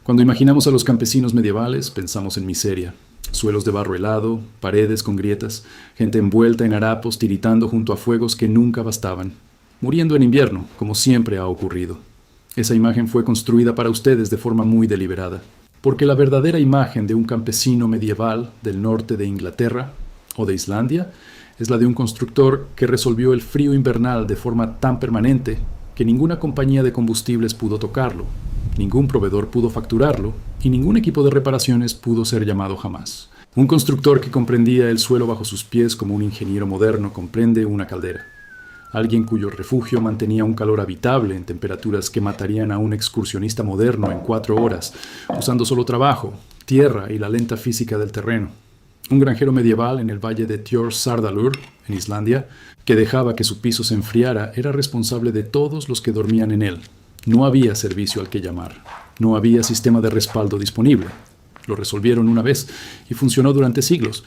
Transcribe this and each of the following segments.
Cuando imaginamos a los campesinos medievales, pensamos en miseria. Suelos de barro helado, paredes con grietas, gente envuelta en harapos tiritando junto a fuegos que nunca bastaban, muriendo en invierno, como siempre ha ocurrido. Esa imagen fue construida para ustedes de forma muy deliberada, porque la verdadera imagen de un campesino medieval del norte de Inglaterra o de Islandia es la de un constructor que resolvió el frío invernal de forma tan permanente que ninguna compañía de combustibles pudo tocarlo, ningún proveedor pudo facturarlo y ningún equipo de reparaciones pudo ser llamado jamás. Un constructor que comprendía el suelo bajo sus pies como un ingeniero moderno comprende una caldera. Alguien cuyo refugio mantenía un calor habitable en temperaturas que matarían a un excursionista moderno en 4 horas, usando solo trabajo, tierra y la lenta física del terreno. Un granjero medieval en el valle de Thjórsárdarur, en Islandia, que dejaba que su piso se enfriara, era responsable de todos los que dormían en él. No había servicio al que llamar. No había sistema de respaldo disponible. Lo resolvieron una vez y funcionó durante siglos.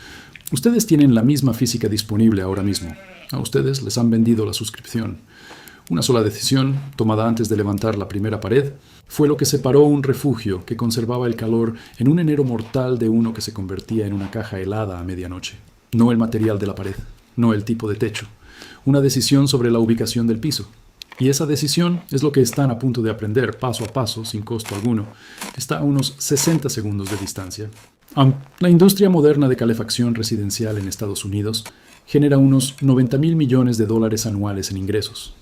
Ustedes tienen la misma física disponible ahora mismo. A ustedes les han vendido la suscripción. Una sola decisión, tomada antes de levantar la primera pared, fue lo que separó un refugio que conservaba el calor en un enero mortal de uno que se convertía en una caja helada a medianoche. No el material de la pared, no el tipo de techo. Una decisión sobre la ubicación del piso. Y esa decisión es lo que están a punto de aprender paso a paso, sin costo alguno. Está a unos 60 segundos de distancia. La industria moderna de calefacción residencial en Estados Unidos genera unos $90,000 millones anuales en ingresos.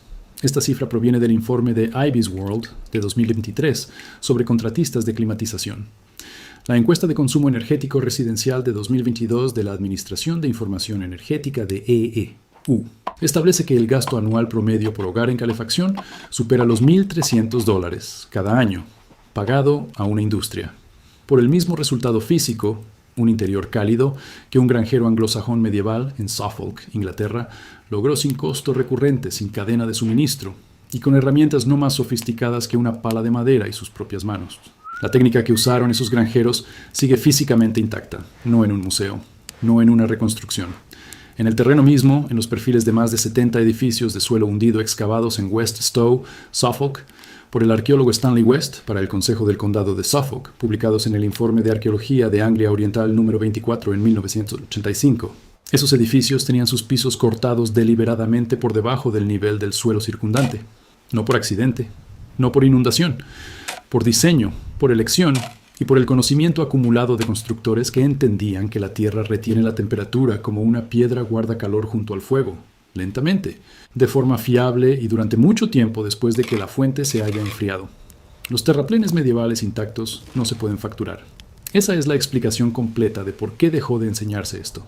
Esta cifra proviene del informe de IBISWorld de 2023 sobre contratistas de climatización. La encuesta de consumo energético residencial de 2022 de la Administración de Información Energética de EEU establece que el gasto anual promedio por hogar en calefacción supera los $1,300 cada año, pagado a una industria, por el mismo resultado físico, un interior cálido, que un granjero anglosajón medieval en Suffolk, Inglaterra, logró sin costo recurrente, sin cadena de suministro, y con herramientas no más sofisticadas que una pala de madera y sus propias manos. La técnica que usaron esos granjeros sigue físicamente intacta, no en un museo, no en una reconstrucción. En el terreno mismo, en los perfiles de más de 70 edificios de suelo hundido excavados en West Stowe, Suffolk, por el arqueólogo Stanley West para el Consejo del Condado de Suffolk, publicados en el Informe de Arqueología de Anglia Oriental número 24 en 1985. Esos edificios tenían sus pisos cortados deliberadamente por debajo del nivel del suelo circundante. No por accidente, no por inundación, por diseño, por elección y por el conocimiento acumulado de constructores que entendían que la tierra retiene la temperatura como una piedra guarda calor junto al fuego, lentamente, de forma fiable y durante mucho tiempo después de que la fuente se haya enfriado. Los terraplenes medievales intactos no se pueden facturar. Esa es la explicación completa de por qué dejó de enseñarse esto.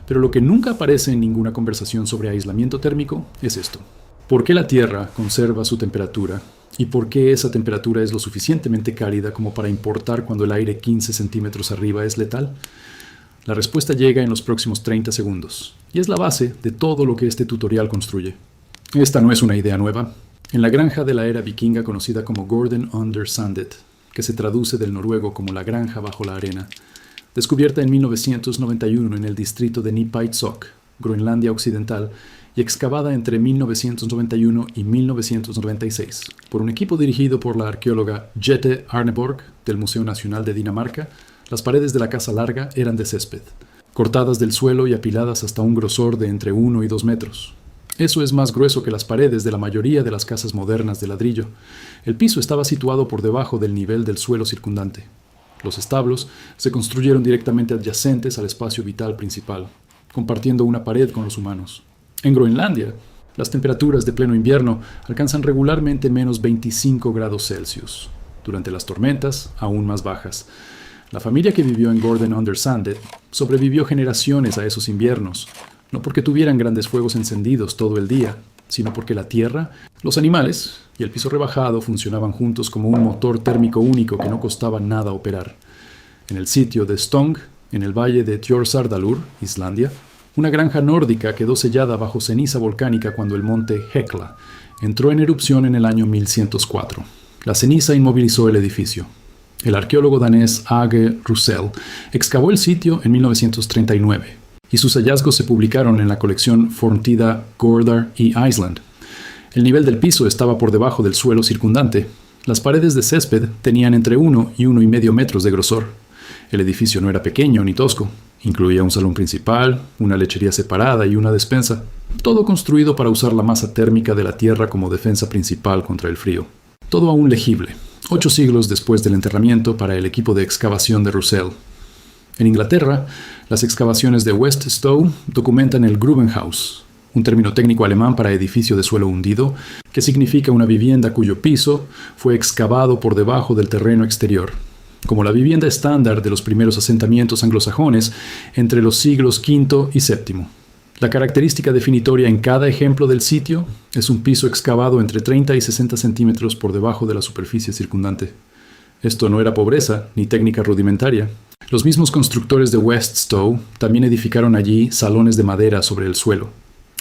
Pero lo que nunca aparece en ninguna conversación sobre aislamiento térmico es esto. ¿Por qué la Tierra conserva su temperatura? ¿Y por qué esa temperatura es lo suficientemente cálida como para importar cuando el aire 15 centímetros arriba es letal? La respuesta llega en los próximos 30 segundos, y es la base de todo lo que este tutorial construye. Esta no es una idea nueva. En la granja de la era vikinga conocida como Gordon under Sandet, que se traduce del noruego como la granja bajo la arena, descubierta en 1991 en el distrito de Nipitzok, Groenlandia Occidental, y excavada entre 1991 y 1996 por un equipo dirigido por la arqueóloga Jette Arneborg del Museo Nacional de Dinamarca. Las paredes de la casa larga eran de césped, cortadas del suelo y apiladas hasta un grosor de entre 1 y 2 metros. Eso es más grueso que las paredes de la mayoría de las casas modernas de ladrillo. El piso estaba situado por debajo del nivel del suelo circundante. Los establos se construyeron directamente adyacentes al espacio vital principal, compartiendo una pared con los humanos. En Groenlandia, las temperaturas de pleno invierno alcanzan regularmente menos 25 grados Celsius. Durante las tormentas, aún más bajas. La familia que vivió en Gordon under Sandet sobrevivió generaciones a esos inviernos, no porque tuvieran grandes fuegos encendidos todo el día, sino porque la tierra, los animales y el piso rebajado funcionaban juntos como un motor térmico único que no costaba nada operar. En el sitio de Stong, en el valle de Thjórsárdarur, Islandia, una granja nórdica quedó sellada bajo ceniza volcánica cuando el monte Hekla entró en erupción en el año 1104. La ceniza inmovilizó el edificio. El arqueólogo danés Age Russell excavó el sitio en 1939 y sus hallazgos se publicaron en la colección Forntida Gordar y Iceland. El nivel del piso estaba por debajo del suelo circundante. Las paredes de césped tenían entre 1 y 1,5 metros de grosor. El edificio no era pequeño ni tosco. Incluía un salón principal, una lechería separada y una despensa. Todo construido para usar la masa térmica de la tierra como defensa principal contra el frío. Todo aún legible, 8 siglos después del enterramiento para el equipo de excavación de Russell. En Inglaterra, las excavaciones de West Stowe documentan el Grubenhaus, un término técnico alemán para edificio de suelo hundido, que significa una vivienda cuyo piso fue excavado por debajo del terreno exterior, como la vivienda estándar de los primeros asentamientos anglosajones entre los siglos V y VII. La característica definitoria en cada ejemplo del sitio es un piso excavado entre 30 y 60 centímetros por debajo de la superficie circundante. Esto no era pobreza ni técnica rudimentaria. Los mismos constructores de West Stowe también edificaron allí salones de madera sobre el suelo.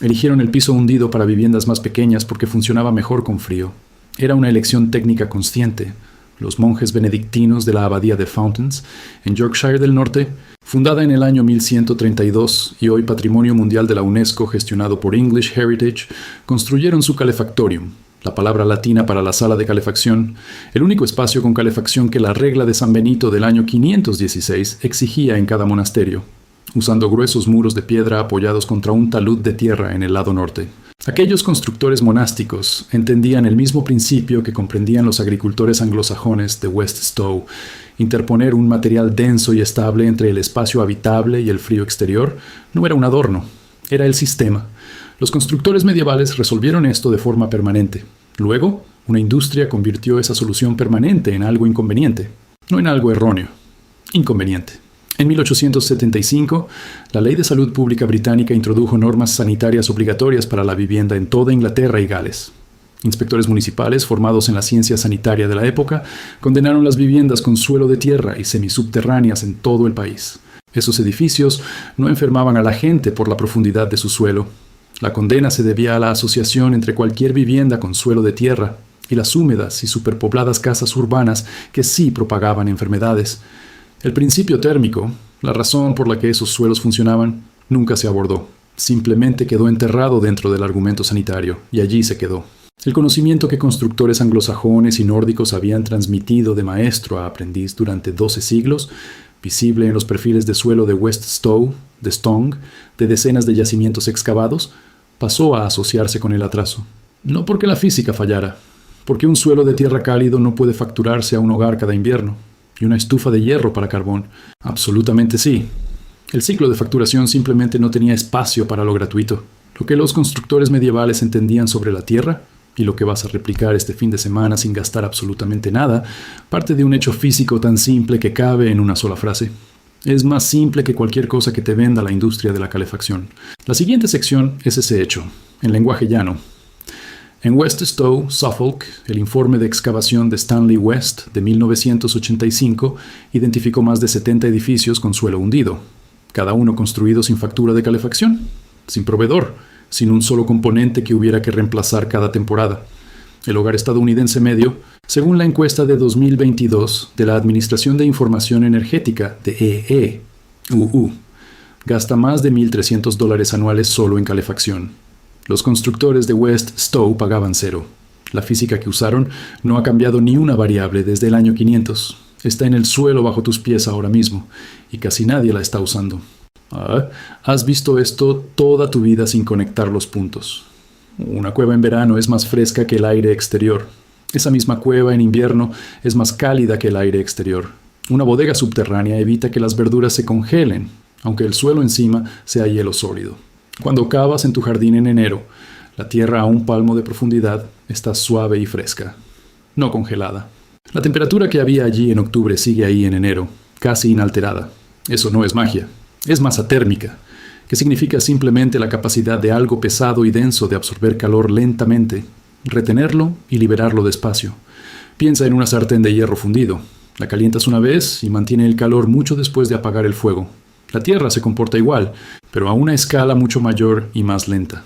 Eligieron el piso hundido para viviendas más pequeñas porque funcionaba mejor con frío. Era una elección técnica consciente. Los monjes benedictinos de la abadía de Fountains, en Yorkshire del Norte, fundada en el año 1132 y hoy Patrimonio Mundial de la UNESCO gestionado por English Heritage, construyeron su calefactorium, la palabra latina para la sala de calefacción, el único espacio con calefacción que la regla de San Benito del año 516 exigía en cada monasterio, usando gruesos muros de piedra apoyados contra un talud de tierra en el lado norte. Aquellos constructores monásticos entendían el mismo principio que comprendían los agricultores anglosajones de West Stowe: interponer un material denso y estable entre el espacio habitable y el frío exterior no era un adorno, era el sistema. Los constructores medievales resolvieron esto de forma permanente. Luego, una industria convirtió esa solución permanente en algo inconveniente, no en algo erróneo, inconveniente. En 1875, la Ley de Salud Pública británica introdujo normas sanitarias obligatorias para la vivienda en toda Inglaterra y Gales. Inspectores municipales formados en la ciencia sanitaria de la época condenaron las viviendas con suelo de tierra y semisubterráneas en todo el país. Esos edificios no enfermaban a la gente por la profundidad de su suelo. La condena se debía a la asociación entre cualquier vivienda con suelo de tierra y las húmedas y superpobladas casas urbanas que sí propagaban enfermedades. El principio térmico, la razón por la que esos suelos funcionaban, nunca se abordó. Simplemente quedó enterrado dentro del argumento sanitario, y allí se quedó. El conocimiento que constructores anglosajones y nórdicos habían transmitido de maestro a aprendiz durante 12 siglos, visible en los perfiles de suelo de West Stowe, de Stong, de decenas de yacimientos excavados, pasó a asociarse con el atraso. No porque la física fallara, porque un suelo de tierra cálido no puede facturarse a un hogar cada invierno. ¿Y una estufa de hierro para carbón? Absolutamente sí. El ciclo de facturación simplemente no tenía espacio para lo gratuito. Lo que los constructores medievales entendían sobre la tierra, y lo que vas a replicar este fin de semana sin gastar absolutamente nada, parte de un hecho físico tan simple que cabe en una sola frase. Es más simple que cualquier cosa que te venda la industria de la calefacción. La siguiente sección es ese hecho, en lenguaje llano. En West Stowe, Suffolk, el informe de excavación de Stanley West de 1985 identificó más de 70 edificios con suelo hundido, cada uno construido sin factura de calefacción, sin proveedor, sin un solo componente que hubiera que reemplazar cada temporada. El hogar estadounidense medio, según la encuesta de 2022 de la Administración de Información Energética de EE, gasta más de $1,300 anuales solo en calefacción. Los constructores de West Stowe pagaban cero. La física que usaron no ha cambiado ni una variable desde el año 500. Está en el suelo bajo tus pies ahora mismo, y casi nadie la está usando. Has visto esto toda tu vida sin conectar los puntos. Una cueva en verano es más fresca que el aire exterior. Esa misma cueva en invierno es más cálida que el aire exterior. Una bodega subterránea evita que las verduras se congelen, aunque el suelo encima sea hielo sólido. Cuando cavas en tu jardín en enero, la tierra a un palmo de profundidad está suave y fresca, no congelada. La temperatura que había allí en octubre sigue ahí en enero, casi inalterada. Eso no es magia, es masa térmica, que significa simplemente la capacidad de algo pesado y denso de absorber calor lentamente, retenerlo y liberarlo despacio. Piensa en una sartén de hierro fundido. La calientas una vez y mantiene el calor mucho después de apagar el fuego. La Tierra se comporta igual, pero a una escala mucho mayor y más lenta.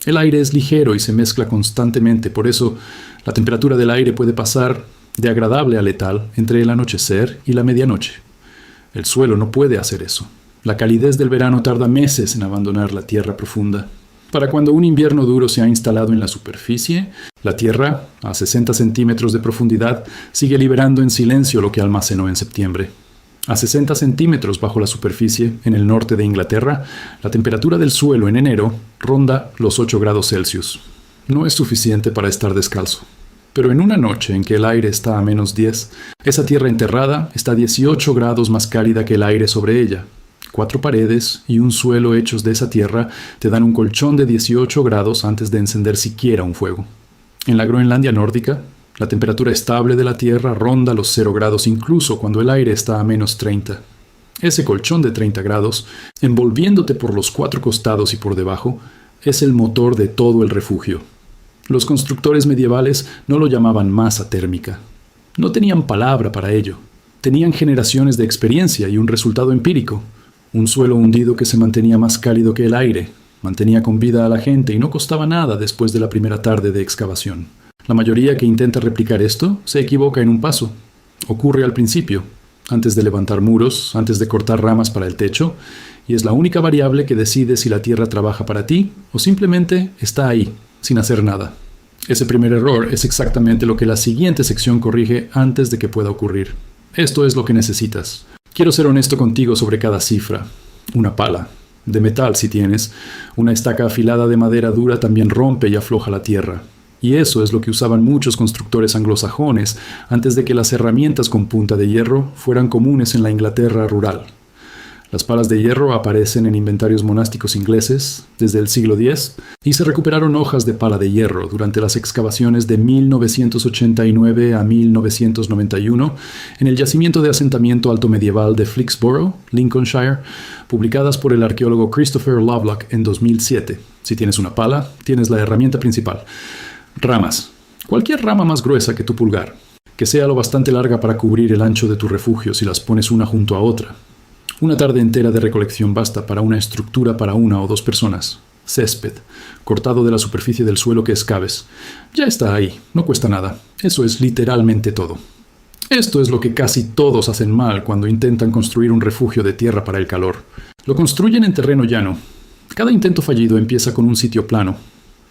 El aire es ligero y se mezcla constantemente, por eso la temperatura del aire puede pasar de agradable a letal entre el anochecer y la medianoche. El suelo no puede hacer eso. La calidez del verano tarda meses en abandonar la tierra profunda. Para cuando un invierno duro se ha instalado en la superficie, la Tierra, a 60 centímetros de profundidad, sigue liberando en silencio lo que almacenó en septiembre. A 60 centímetros bajo la superficie, en el norte de Inglaterra, la temperatura del suelo en enero ronda los 8 grados Celsius. No es suficiente para estar descalzo. Pero en una noche en que el aire está a -10, esa tierra enterrada está 18 grados más cálida que el aire sobre ella. 4 paredes y un suelo hechos de esa tierra te dan un colchón de 18 grados antes de encender siquiera un fuego. En la Groenlandia nórdica, la temperatura estable de la Tierra ronda los 0 grados incluso cuando el aire está a -30. Ese colchón de 30 grados, envolviéndote por los 4 costados y por debajo, es el motor de todo el refugio. Los constructores medievales no lo llamaban masa térmica. No tenían palabra para ello. Tenían generaciones de experiencia y un resultado empírico. Un suelo hundido que se mantenía más cálido que el aire, mantenía con vida a la gente y no costaba nada después de la primera tarde de excavación. La mayoría que intenta replicar esto se equivoca en un paso. Ocurre al principio, antes de levantar muros, antes de cortar ramas para el techo, y es la única variable que decide si la tierra trabaja para ti o simplemente está ahí, sin hacer nada. Ese primer error es exactamente lo que la siguiente sección corrige antes de que pueda ocurrir. Esto es lo que necesitas. Quiero ser honesto contigo sobre cada cifra. Una pala, de metal si tienes, una estaca afilada de madera dura también rompe y afloja la tierra. Y eso es lo que usaban muchos constructores anglosajones antes de que las herramientas con punta de hierro fueran comunes en la Inglaterra rural. Las palas de hierro aparecen en inventarios monásticos ingleses desde el siglo X y se recuperaron hojas de pala de hierro durante las excavaciones de 1989 a 1991 en el yacimiento de asentamiento altomedieval de Flixborough, Lincolnshire, publicadas por el arqueólogo Christopher Lovelock en 2007. Si tienes una pala, tienes la herramienta principal. Ramas. Cualquier rama más gruesa que tu pulgar, que sea lo bastante larga para cubrir el ancho de tu refugio si las pones una junto a otra. Una tarde entera de recolección basta para una estructura para 1 o 2 personas. Césped, cortado de la superficie del suelo que excaves. Ya está ahí, no cuesta nada. Eso es literalmente todo. Esto es lo que casi todos hacen mal cuando intentan construir un refugio de tierra para el calor. Lo construyen en terreno llano. Cada intento fallido empieza con un sitio plano.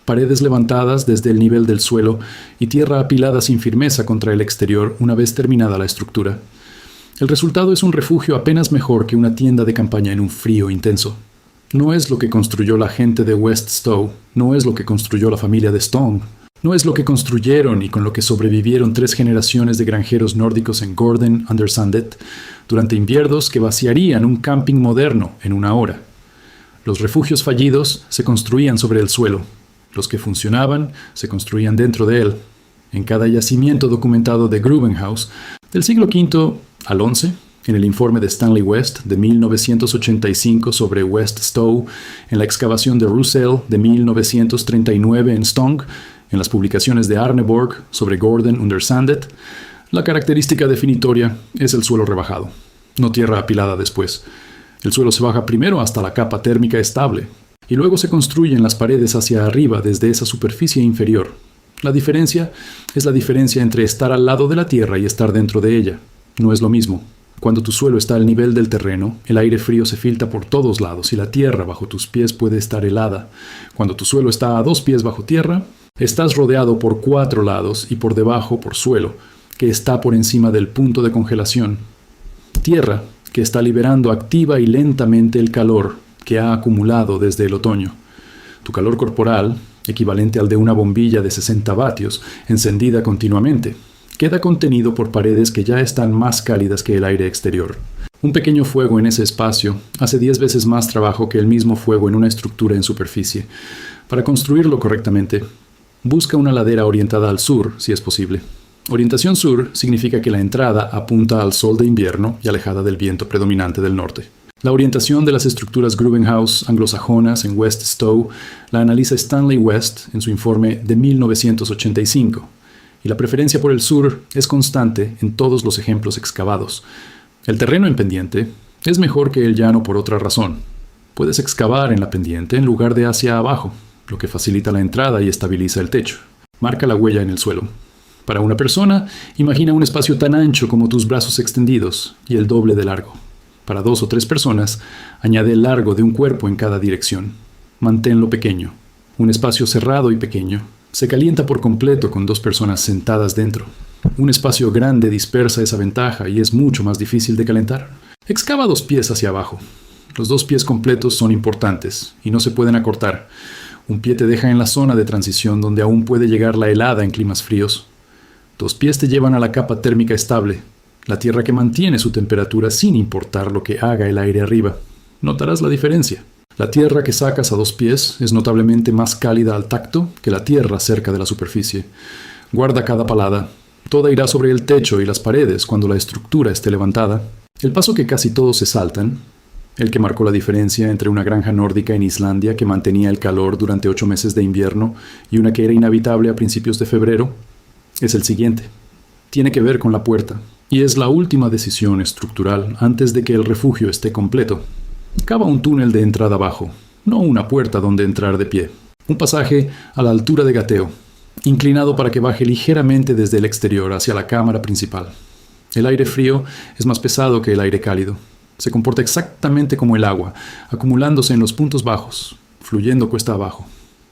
Paredes levantadas desde el nivel del suelo y tierra apilada sin firmeza contra el exterior una vez terminada la estructura. El resultado es un refugio apenas mejor que una tienda de campaña en un frío intenso. No es lo que construyó la gente de West Stow, no es lo que construyó la familia de Stone, no es lo que construyeron y con lo que sobrevivieron 3 generaciones de granjeros nórdicos en Gordon under Sandet durante inviernos que vaciarían un camping moderno en 1 hora. Los refugios fallidos se construían sobre el suelo. Los que funcionaban se construían dentro de él. En cada yacimiento documentado de Grubenhaus, del siglo V al XI, en el informe de Stanley West de 1985 sobre West Stow, en la excavación de Russell de 1939 en Stong, en las publicaciones de Arneborg sobre Gordon under Sandet, la característica definitoria es el suelo rebajado, no tierra apilada después. El suelo se baja primero hasta la capa térmica estable, y luego se construyen las paredes hacia arriba desde esa superficie inferior. La diferencia es la diferencia entre estar al lado de la tierra y estar dentro de ella. No es lo mismo. Cuando tu suelo está al nivel del terreno, el aire frío se filtra por todos lados y la tierra bajo tus pies puede estar helada. Cuando tu suelo está a 2 pies bajo tierra, estás rodeado por 4 lados y por debajo por suelo, que está por encima del punto de congelación. Tierra que está liberando activa y lentamente el calor que ha acumulado desde el otoño. Tu calor corporal, equivalente al de una bombilla de 60 vatios, encendida continuamente, queda contenido por paredes que ya están más cálidas que el aire exterior. Un pequeño fuego en ese espacio hace 10 veces más trabajo que el mismo fuego en una estructura en superficie. Para construirlo correctamente, busca una ladera orientada al sur, si es posible. Orientación sur significa que la entrada apunta al sol de invierno y alejada del viento predominante del norte. La orientación de las estructuras Grubenhaus anglosajonas en West Stow la analiza Stanley West en su informe de 1985, y la preferencia por el sur es constante en todos los ejemplos excavados. El terreno en pendiente es mejor que el llano por otra razón. Puedes excavar en la pendiente en lugar de hacia abajo, lo que facilita la entrada y estabiliza el techo. Marca la huella en el suelo. Para una persona, imagina un espacio tan ancho como tus brazos extendidos y el doble de largo. Para 2 o 3 personas, añade el largo de un cuerpo en cada dirección. Manténlo pequeño. Un espacio cerrado y pequeño. Se calienta por completo con 2 personas sentadas dentro. Un espacio grande dispersa esa ventaja y es mucho más difícil de calentar. Excava 2 pies hacia abajo. Los 2 pies completos son importantes y no se pueden acortar. Un pie te deja en la zona de transición donde aún puede llegar la helada en climas fríos. 2 pies te llevan a la capa térmica estable, la tierra que mantiene su temperatura sin importar lo que haga el aire arriba. Notarás la diferencia. La tierra que sacas a 2 pies es notablemente más cálida al tacto que la tierra cerca de la superficie. Guarda cada palada. Toda irá sobre el techo y las paredes cuando la estructura esté levantada. El paso que casi todos se saltan, el que marcó la diferencia entre una granja nórdica en Islandia que mantenía el calor durante 8 meses de invierno y una que era inhabitable a principios de febrero, es el siguiente. Tiene que ver con la puerta, y es la última decisión estructural antes de que el refugio esté completo. Cava un túnel de entrada abajo, no una puerta donde entrar de pie. Un pasaje a la altura de gateo, inclinado para que baje ligeramente desde el exterior hacia la cámara principal. El aire frío es más pesado que el aire cálido. Se comporta exactamente como el agua, acumulándose en los puntos bajos, fluyendo cuesta abajo.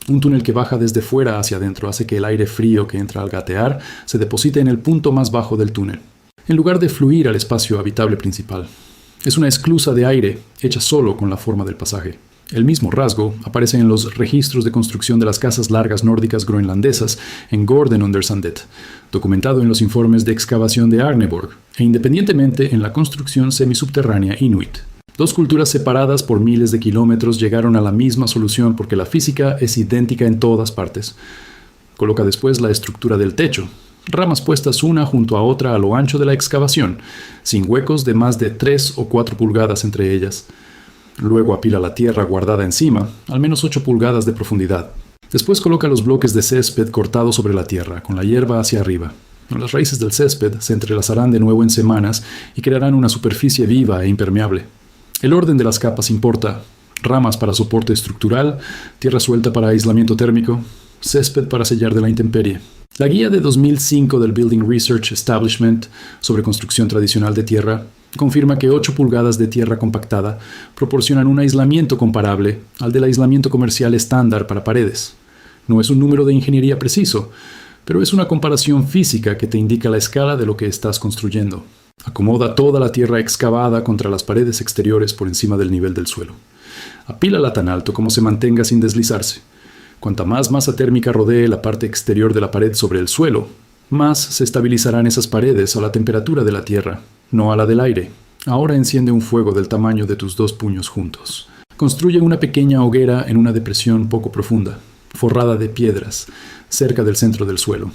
Un túnel que baja desde fuera hacia adentro hace que el aire frío que entra al gatear se deposite en el punto más bajo del túnel, en lugar de fluir al espacio habitable principal. Es una esclusa de aire hecha solo con la forma del pasaje. El mismo rasgo aparece en los registros de construcción de las casas largas nórdicas groenlandesas en Gordon-under-Sandet, documentado en los informes de excavación de Arneborg, e independientemente en la construcción semisubterránea inuit. 2 culturas separadas por miles de kilómetros llegaron a la misma solución porque la física es idéntica en todas partes. Coloca después la estructura del techo, ramas puestas una junto a otra a lo ancho de la excavación, sin huecos de más de 3 o 4 pulgadas entre ellas. Luego apila la tierra guardada encima, al menos 8 pulgadas de profundidad. Después coloca los bloques de césped cortados sobre la tierra, con la hierba hacia arriba. Las raíces del césped se entrelazarán de nuevo en semanas y crearán una superficie viva e impermeable. El orden de las capas importa: ramas para soporte estructural, tierra suelta para aislamiento térmico, césped para sellar de la intemperie. La guía de 2005 del Building Research Establishment sobre construcción tradicional de tierra confirma que 8 pulgadas de tierra compactada proporcionan un aislamiento comparable al del aislamiento comercial estándar para paredes. No es un número de ingeniería preciso, pero es una comparación física que te indica la escala de lo que estás construyendo. Acomoda toda la tierra excavada contra las paredes exteriores por encima del nivel del suelo. Apílala tan alto como se mantenga sin deslizarse. Cuanta más masa térmica rodee la parte exterior de la pared sobre el suelo, más se estabilizarán esas paredes a la temperatura de la tierra, no a la del aire. Ahora enciende un fuego del tamaño de tus 2 puños juntos. Construye una pequeña hoguera en una depresión poco profunda, forrada de piedras, cerca del centro del suelo.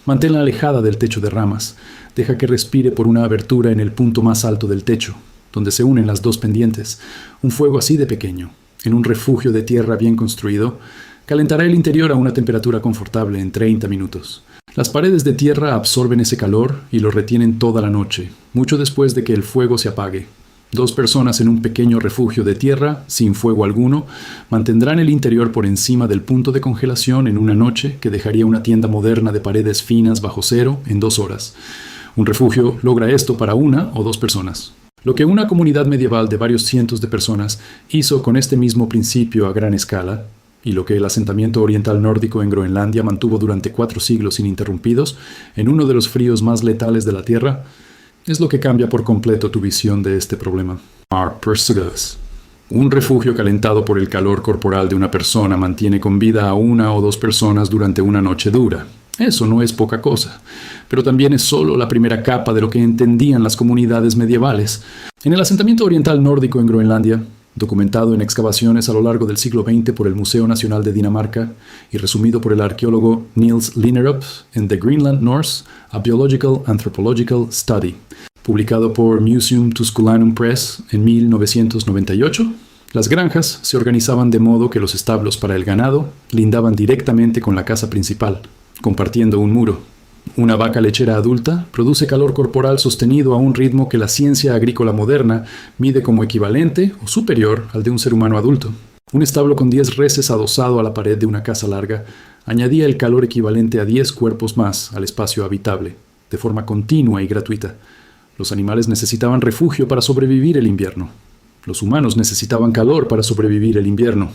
Manténla alejada del techo de ramas. Deja que respire por una abertura en el punto más alto del techo, donde se unen las 2 pendientes. Un fuego así de pequeño, en un refugio de tierra bien construido, calentará el interior a una temperatura confortable en 30 minutos. Las paredes de tierra absorben ese calor y lo retienen toda la noche, mucho después de que el fuego se apague. 2 personas en un pequeño refugio de tierra, sin fuego alguno, mantendrán el interior por encima del punto de congelación en una noche que dejaría una tienda moderna de paredes finas bajo cero en 2 horas. Un refugio logra esto para 1 o 2 personas. Lo que una comunidad medieval de varios cientos de personas hizo con este mismo principio a gran escala, y lo que el asentamiento oriental nórdico en Groenlandia mantuvo durante 4 siglos ininterrumpidos, en uno de los fríos más letales de la Tierra, es lo que cambia por completo tu visión de este problema. Un refugio calentado por el calor corporal de una persona mantiene con vida a 1 o 2 personas durante una noche dura. Eso no es poca cosa, pero también es solo la primera capa de lo que entendían las comunidades medievales. En el asentamiento oriental nórdico en Groenlandia, documentado en excavaciones a lo largo del siglo XX por el Museo Nacional de Dinamarca y resumido por el arqueólogo Niels Linnerup en The Greenland Norse, A Biological Anthropological Study, publicado por Museum Tusculanum Press en 1998, las granjas se organizaban de modo que los establos para el ganado lindaban directamente con la casa principal, compartiendo un muro. Una vaca lechera adulta produce calor corporal sostenido a un ritmo que la ciencia agrícola moderna mide como equivalente o superior al de un ser humano adulto. Un establo con 10 reses adosado a la pared de una casa larga añadía el calor equivalente a 10 cuerpos más al espacio habitable, de forma continua y gratuita. Los animales necesitaban refugio para sobrevivir el invierno. Los humanos necesitaban calor para sobrevivir el invierno.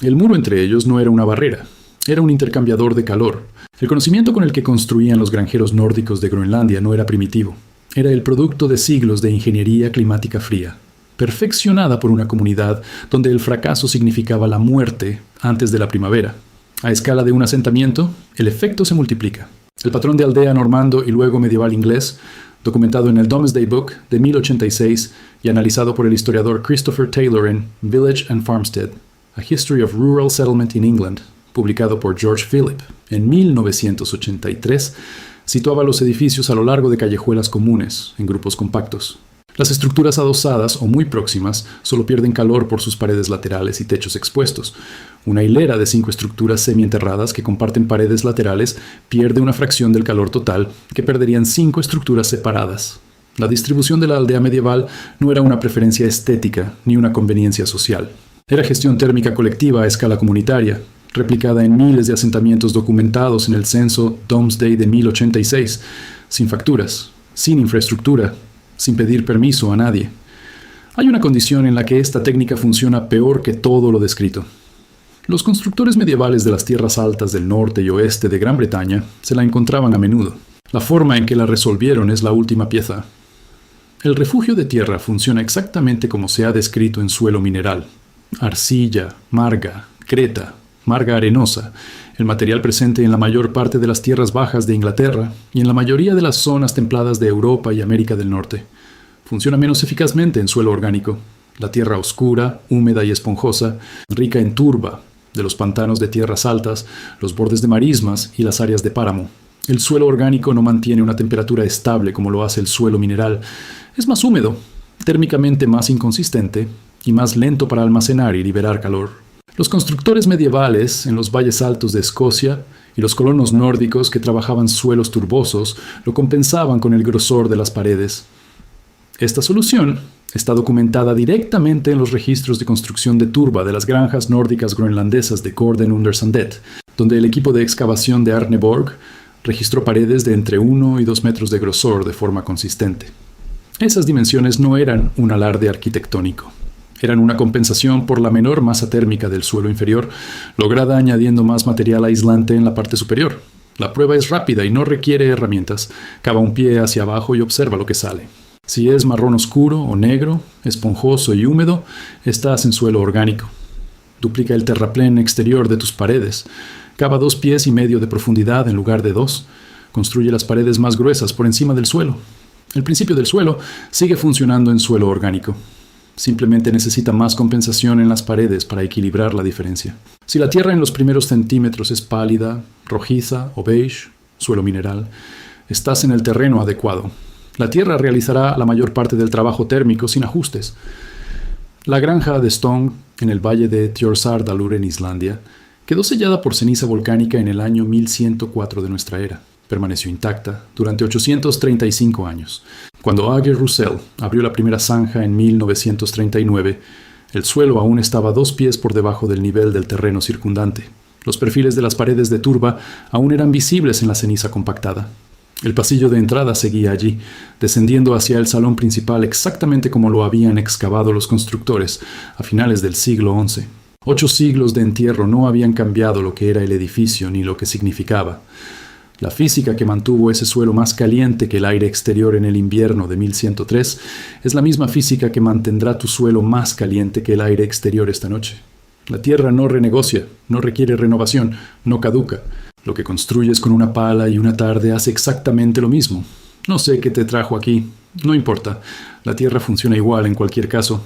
El muro entre ellos no era una barrera, era un intercambiador de calor. El conocimiento con el que construían los granjeros nórdicos de Groenlandia no era primitivo. Era el producto de siglos de ingeniería climática fría, perfeccionada por una comunidad donde el fracaso significaba la muerte antes de la primavera. A escala de un asentamiento, el efecto se multiplica. El patrón de aldea normando y luego medieval inglés, documentado en el Domesday Book de 1086 y analizado por el historiador Christopher Taylor en Village and Farmstead, A History of Rural Settlement in England, publicado por George Philip en 1983, situaba los edificios a lo largo de callejuelas comunes, en grupos compactos. Las estructuras adosadas o muy próximas solo pierden calor por sus paredes laterales y techos expuestos. Una hilera de 5 estructuras semienterradas que comparten paredes laterales pierde una fracción del calor total que perderían 5 estructuras separadas. La distribución de la aldea medieval no era una preferencia estética ni una conveniencia social. Era gestión térmica colectiva a escala comunitaria, replicada en miles de asentamientos documentados en el censo Domesday de 1086, sin facturas, sin infraestructura, sin pedir permiso a nadie. Hay una condición en la que esta técnica funciona peor que todo lo descrito. Los constructores medievales de las tierras altas del norte y oeste de Gran Bretaña se la encontraban a menudo. La forma en que la resolvieron es la última pieza. El refugio de tierra funciona exactamente como se ha descrito en suelo mineral. Arcilla, marga, creta, marga arenosa, el material presente en la mayor parte de las tierras bajas de Inglaterra y en la mayoría de las zonas templadas de Europa y América del Norte. Funciona menos eficazmente en suelo orgánico. La tierra oscura, húmeda y esponjosa, rica en turba, de los pantanos de tierras altas, los bordes de marismas y las áreas de páramo. El suelo orgánico no mantiene una temperatura estable como lo hace el suelo mineral. Es más húmedo, térmicamente más inconsistente y más lento para almacenar y liberar calor. Los constructores medievales en los valles altos de Escocia y los colonos nórdicos que trabajaban suelos turbosos lo compensaban con el grosor de las paredes. Esta solución está documentada directamente en los registros de construcción de turba de las granjas nórdicas groenlandesas de Gordon under Sandet, donde el equipo de excavación de Arneborg registró paredes de entre 1 y 2 metros de grosor de forma consistente. Esas dimensiones no eran un alarde arquitectónico. Eran una compensación por la menor masa térmica del suelo inferior, lograda añadiendo más material aislante en la parte superior. La prueba es rápida y no requiere herramientas. Cava un pie hacia abajo y observa lo que sale. Si es marrón oscuro o negro, esponjoso y húmedo, estás en suelo orgánico. Duplica el terraplén exterior de tus paredes. Cava 2,5 pies de profundidad en lugar de 2. Construye las paredes más gruesas por encima del suelo. El principio del suelo sigue funcionando en suelo orgánico. Simplemente necesita más compensación en las paredes para equilibrar la diferencia. Si la tierra en los primeros centímetros es pálida, rojiza o beige, suelo mineral, estás en el terreno adecuado. La tierra realizará la mayor parte del trabajo térmico sin ajustes. La granja de Stone, en el valle de Thjorsardalur en Islandia, quedó sellada por ceniza volcánica en el año 1104 de nuestra era. Permaneció intacta durante 835 años. Cuando Age Russell abrió la primera zanja en 1939, el suelo aún estaba 2 pies por debajo del nivel del terreno circundante. Los perfiles de las paredes de turba aún eran visibles en la ceniza compactada. El pasillo de entrada seguía allí, descendiendo hacia el salón principal exactamente como lo habían excavado los constructores a finales del siglo XI. 8 siglos de entierro no habían cambiado lo que era el edificio ni lo que significaba. La física que mantuvo ese suelo más caliente que el aire exterior en el invierno de 1103 es la misma física que mantendrá tu suelo más caliente que el aire exterior esta noche. La tierra no renegocia, no requiere renovación, no caduca. Lo que construyes con una pala y una tarde hace exactamente lo mismo. No sé qué te trajo aquí, no importa. La tierra funciona igual en cualquier caso.